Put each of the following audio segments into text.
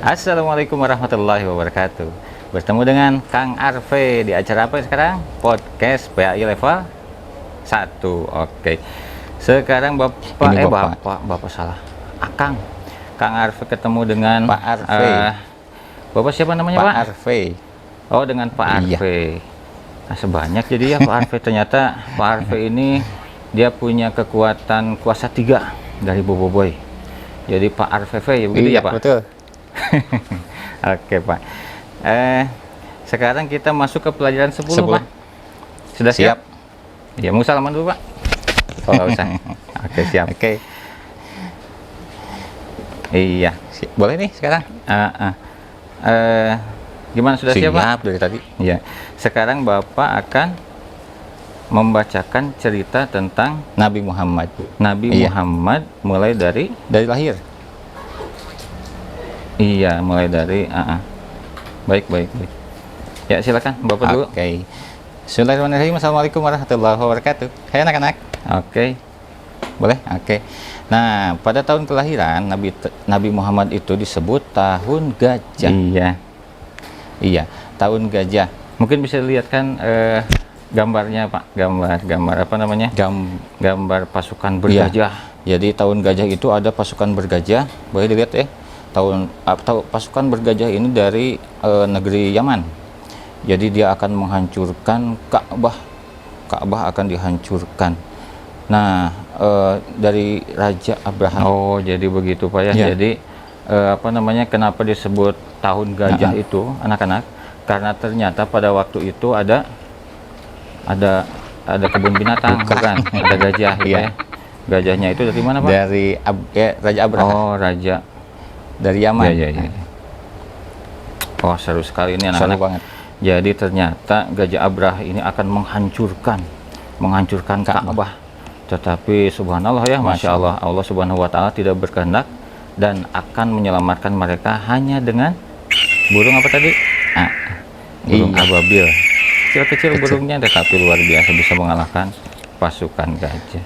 Assalamualaikum warahmatullahi wabarakatuh. Bertemu dengan Kang Arfe di acara apa sekarang? Podcast PAI level 1. Oke. Sekarang Bapak salah. Akang. Kang Arfe ketemu dengan Pak Arfe. Bapak siapa namanya, Pak Pak? Arfe. Oh, dengan Pak Iya. Arfe. Nah, sebanyak jadi ya Pak Arfe. Ternyata Pak Arfe ini dia punya kekuatan kuasa 3 dari Boboiboy. Jadi Pak Arfe ya begitu Iya, ya, Pak? betul. Oke, Pak. Sekarang kita masuk ke pelajaran 10, Pak. Sudah siap? Ya, mau salaman dulu, Pak. Oh, nggak usah. Oke, siap. Oke. Iya. Boleh nih sekarang? Gimana, sudah siap, Pak? Siap dari tadi. Iya. Sekarang Bapak akan membacakan cerita tentang Nabi Muhammad. Nabi Iya. Muhammad mulai dari Lahir. Iya, mulai dari Baik. Ya, silakan Bapak dulu. Oke. Bismillahirrahmanirrahim. Assalamualaikum warahmatullahi wabarakatuh. Hai anak-anak. Oke. Boleh? Oke. Nah, pada tahun kelahiran Nabi Muhammad itu disebut tahun gajah. Iya, tahun gajah. Mungkin bisa dilihatkan gambarnya, Pak. Gambar apa namanya? Gambar pasukan bergajah. Jadi tahun gajah itu ada pasukan bergajah. Boleh dilihat ya. Pasukan bergajah ini dari negeri Yaman. Jadi dia akan menghancurkan Ka'bah. Ka'bah akan dihancurkan. Nah, dari Raja Abraham. Oh, jadi begitu, Pak ya. Iya. Jadi apa namanya? Kenapa disebut tahun gajah itu, anak-anak? Karena ternyata pada waktu itu ada kebun binatang, bukan? Ada gajah, gitu ya. Gajahnya itu dari mana, Pak? Dari Raja Abraham. Oh, Raja. Dari Yaman. Iya. Oh, seru sekali ini, Seru anak-anak. banget. Jadi ternyata Gajah Abrah ini akan menghancurkan Ka'bah. Tetapi subhanallah ya, Masya Allah, Allah Subhanahu wa Ta'ala tidak berkehendak dan akan menyelamatkan mereka hanya dengan burung apa tadi? Burung ababil. Kecil-kecil burungnya, tetapi luar biasa bisa mengalahkan pasukan gajah.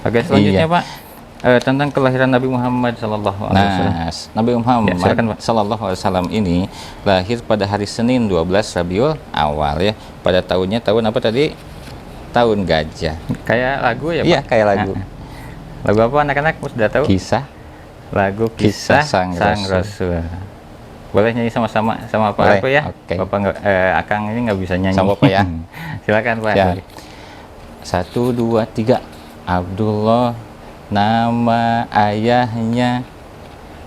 Oke, selanjutnya, Pak. Tentang kelahiran Nabi Muhammad Sallallahu Alaihi Wasallam. Nabi Muhammad Ya, silakan, Pak. Sallallahu Alaihi Wasallam ini lahir pada hari Senin 12 Rabiul Awal ya. Pada tahun apa tadi? Tahun gajah. Kayak lagu ya, Pak? Iya, kayak lagu. Lagu apa, anak-anak? Sudah tahu? Kisah. Lagu Kisah Sang Rasul. Boleh nyanyi sama-sama sama Pak Boleh. Arfe ya? Oke. Bapak Akang ini nggak bisa nyanyi. Sama Bapak ya. Silakan, Pak. Ya. 1, 2, 3. Abdullah nama ayahnya,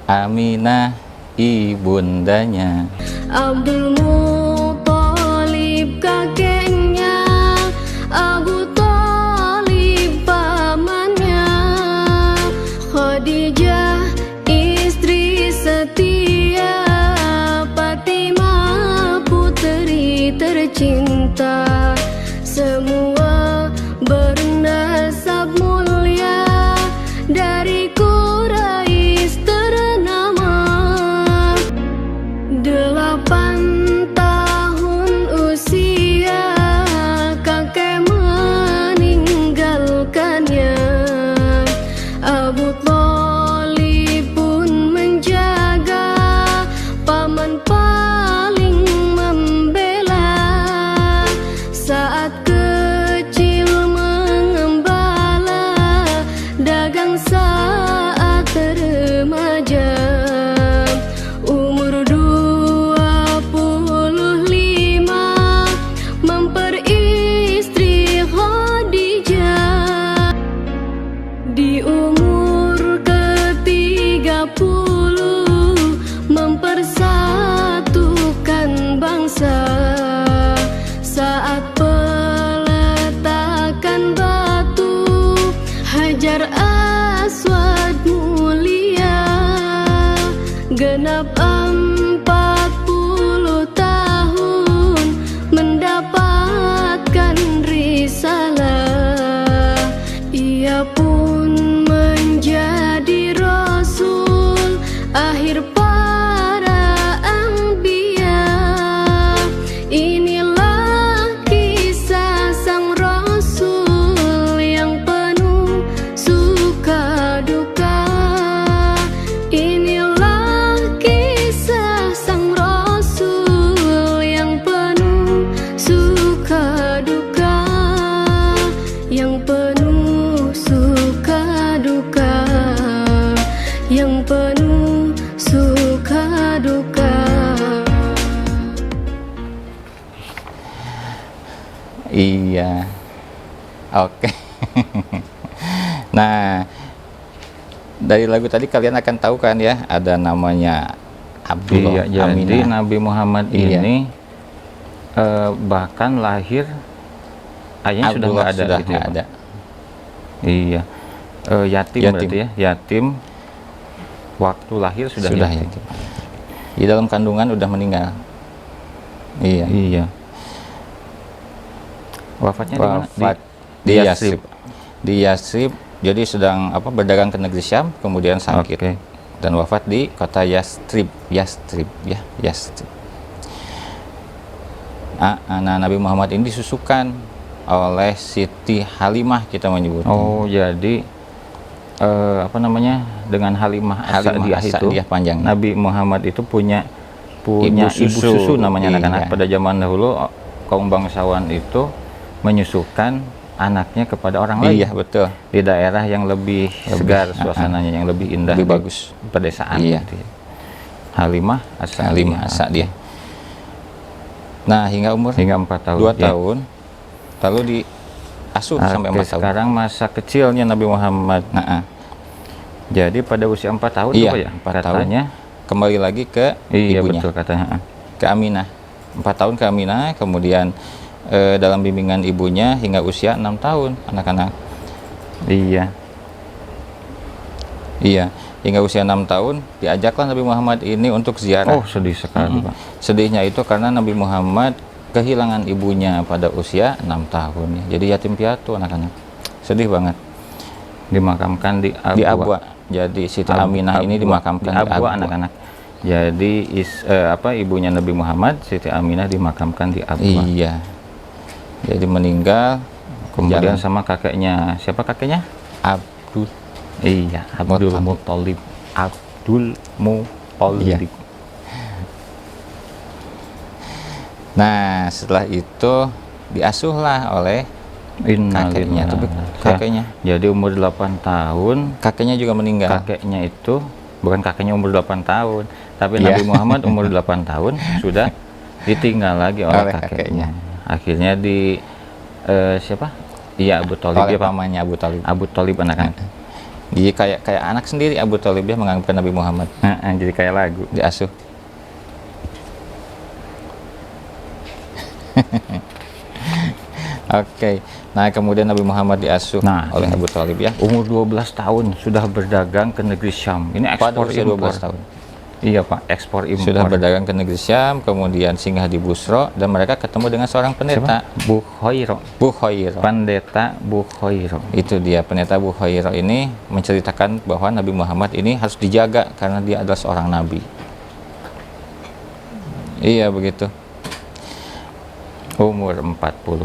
Aminah ibundanya. Abdul Muthalib kakeknya, Abu Thalib pamannya, Khadijah istri setia, Fatimah putri tercinta, semua bernasab mulia, dari Quraisy ternama. 8 tahun Iya. Oke. Nah, dari lagu tadi kalian akan tahu kan ya, ada namanya Abdullah Iya, jadi Aminah. Nabi Muhammad Iya. ini bahkan lahir ayahnya sudah Abdullah nggak ada sudah gitu nggak ya, Pak? ada. Iya. Yatim, Yatim. berarti ya, yatim waktu lahir sudah yatim. yatim. Di dalam kandungan udah meninggal. Iya. Iya. Wafatnya di mana? Wafat di Yatsrib. Di Yatsrib, jadi sedang berdagang ke negeri Syam, kemudian sakit. Oke. Dan wafat di kota Yatsrib. Yatsrib. Nah, Nabi Muhammad ini disusukan oleh Siti Halimah, kita menyebutnya. Oh, jadi dengan Halimah As-Sa'diyah itu, As-Sa'diyah panjangnya. Nabi Muhammad itu punya ibu susu namanya anak-anak. Iya. Pada zaman dahulu kaum bangsawan itu menyusukan anaknya kepada orang lain. Iya, betul. Di daerah yang lebih segar suasananya, yang lebih indah, Lebih di bagus. pedesaan. Iya. Gitu ya. Halimah As-Sa'diyah. Halimah As-Sa'diyah. Nah, hingga umur Hingga 4 tahun. 2 ya. tahun, lalu diasuh sampai Oke, 4 tahun. sekarang masa kecilnya Nabi Muhammad. Nah, Jadi pada usia 4 tahun Iya, tuh, Pak, ya? 4 tahun. Katanya. kembali lagi ke Iya, ibunya, betul katanya. ke Aminah. 4 tahun ke Aminah, kemudian dalam bimbingan ibunya hingga usia 6 tahun anak-anak. Iya. Iya, hingga usia 6 tahun diajaklah Nabi Muhammad ini untuk ziarah. Oh, sedih sekali, Pak. Sedihnya itu karena Nabi Muhammad kehilangan ibunya pada usia 6 tahun. Jadi yatim piatu anak-anak. Sedih banget. Dimakamkan di Abwa. Di Abwa. Jadi Siti Aminah ini dimakamkan di Abwa, anak-anak. Jadi ibunya Nabi Muhammad, Siti Aminah dimakamkan di Abwa. Iya. Jadi meninggal. Kemudian jalan sama kakeknya. Siapa kakeknya? Abdul. Iya, Abdul Muttalib. Muttalib. Abdul Muttalib. Iya. Nah, setelah itu diasuhlah oleh kakeknya. Tapi kakeknya, Jadi umur 8 tahun, kakeknya juga meninggal. kakeknya itu bukan kakeknya umur 8 tahun, tapi Iya. Nabi Muhammad umur 8 tahun sudah ditinggal lagi oleh Oleh kakeknya. Akhirnya siapa? Iya, Abu Thalib Oleh ya, Pak. pamannya Abu Thalib. Abu Thalib anak-anak. Jadi kayak anak sendiri Abu Thalib dia menganggap Nabi Muhammad, Jadi kayak lagu. diasuh. Oke. Nah, kemudian Nabi Muhammad diasuh Nah, oleh Abu Thalib ya. Umur 12 tahun sudah berdagang ke negeri Syam. Ini Pada ekspor usia 12 impor. tahun. Iya, Pak, ekspor impor. Sudah berdagang ke negeri Syam, kemudian singgah di Busro, dan mereka ketemu dengan seorang pendeta, Bukhairo. Bukhairo. Pendeta Bukhairo. Itu dia, pendeta Bukhairo ini menceritakan bahwa Nabi Muhammad ini harus dijaga karena dia adalah seorang nabi. Iya, begitu. Umur 40.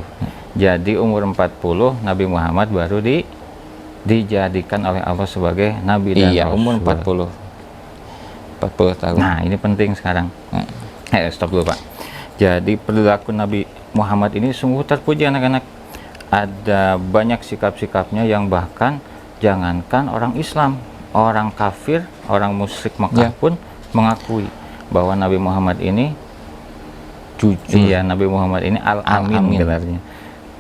Jadi umur 40 Nabi Muhammad baru dijadikan oleh Allah sebagai nabi dan Iya, rasul. umur 40 tahun. Nah, ini penting sekarang. Stop dulu, Pak. Jadi perilaku Nabi Muhammad ini sungguh terpuji anak-anak. Ada banyak sikap-sikapnya yang bahkan jangankan orang Islam, orang kafir, orang musyrik Makkah Ya. pun mengakui bahwa Nabi Muhammad ini Jujur. Iya, Nabi Muhammad ini Al-Amin Al-Amin. gelarnya,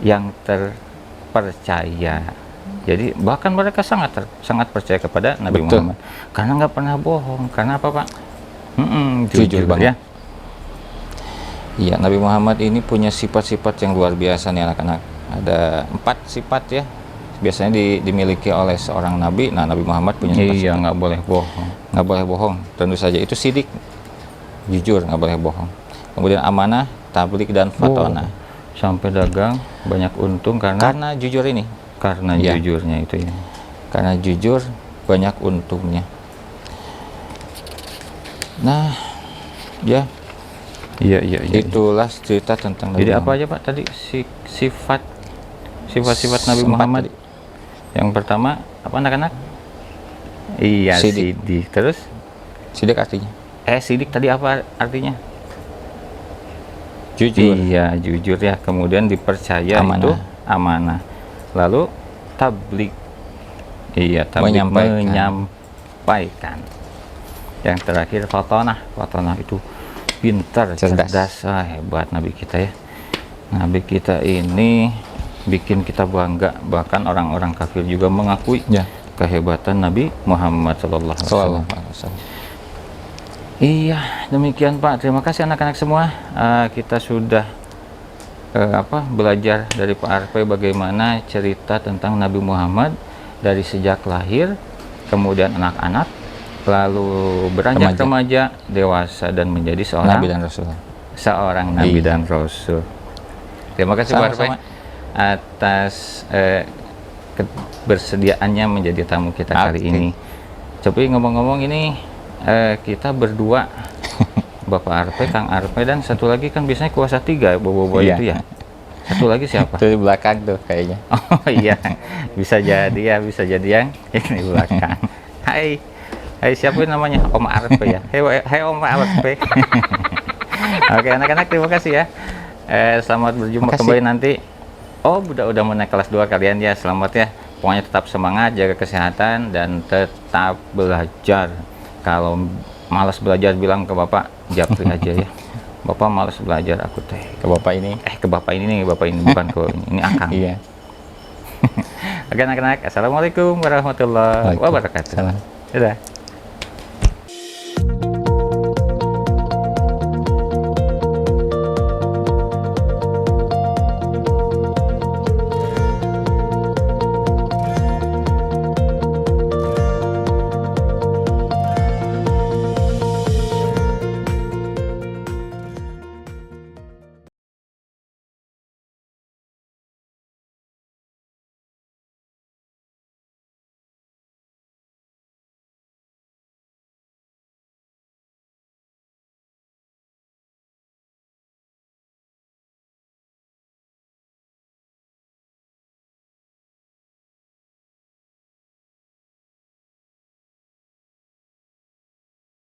yang terpercaya. Jadi bahkan mereka sangat percaya kepada Nabi Betul. Muhammad karena nggak pernah bohong. Karena apa, Pak? Jujur ya. banget. Iya, Nabi Muhammad ini punya sifat-sifat yang luar biasa nih anak-anak. Ada 4 sifat ya. Biasanya dimiliki oleh seorang nabi. Nah, Nabi Muhammad punya Iya, sifat. nggak boleh bohong. Nggak boleh bohong. Tentu saja itu sidik. Jujur, nggak boleh bohong. Kemudian amanah, tablik, dan fatona. Sampai dagang banyak untung Karena jujur ini. karena Iya. jujurnya itu ya. Karena jujur banyak untungnya. Nah, ya, Iya. itulah cerita tentang Nabi Jadi apa Muhammad. aja, Pak, tadi sifat-sifat Nabi Sempat Muhammad? tadi. Yang pertama apa, anak-anak? Iya, Sidik. sidik. Terus Sidik artinya sidik tadi apa artinya? jujur. Iya, jujur ya. Kemudian dipercaya, Amanah. itu amanah. Lalu tablik. Iya, tablik, menyampaikan. Yang terakhir fatonah. Fatonah itu pintar, Cerdas. cerdas. Hebat Nabi kita ya. Nabi kita ini bikin kita bangga, bahkan orang-orang kafir juga mengakui Ya. kehebatan Nabi Muhammad Sallallahu Alaihi Wasallam. Sallallahu alaihi wasallam. Iya, demikian Pak. Terima kasih anak-anak semua. Kita sudah belajar dari Pak Arpe bagaimana cerita tentang Nabi Muhammad dari sejak lahir, kemudian anak-anak, lalu beranjak remaja, dewasa, dan menjadi seorang Nabi dan Rasul. Nabi Iya. dan Rasul. Terima kasih Pak Arpe Sama-sama. atas kebersediaannya menjadi tamu kita kali Oke. ini. Tapi ngomong-ngomong ini kita berdua, Bapak Arpe, Kang Arpe, dan satu lagi kan biasanya kuasa 3 bobo Iya. itu ya. Satu lagi siapa? Itu di belakang tuh kayaknya. Oh iya, bisa jadi ya, bisa jadi yang di belakang. Hai, siapa namanya? Om Arpe ya. Hai Om Arpe. Oke anak-anak, terima kasih ya. Selamat berjumpa Makasih. kembali nanti. Oh udah mau naik kelas 2 kalian ya, selamat ya. Pokoknya tetap semangat, jaga kesehatan, dan tetap belajar. Kalau malas belajar bilang ke Bapak Japri aja ya. Bapak malas belajar, aku teh. Ke bapak ini. Ke Bapak ini nih, Bapak ini bukan ke ini Akang. Iya. Oke anak-anak, assalamualaikum warahmatullahi wabarakatuh. Salam. Dadah.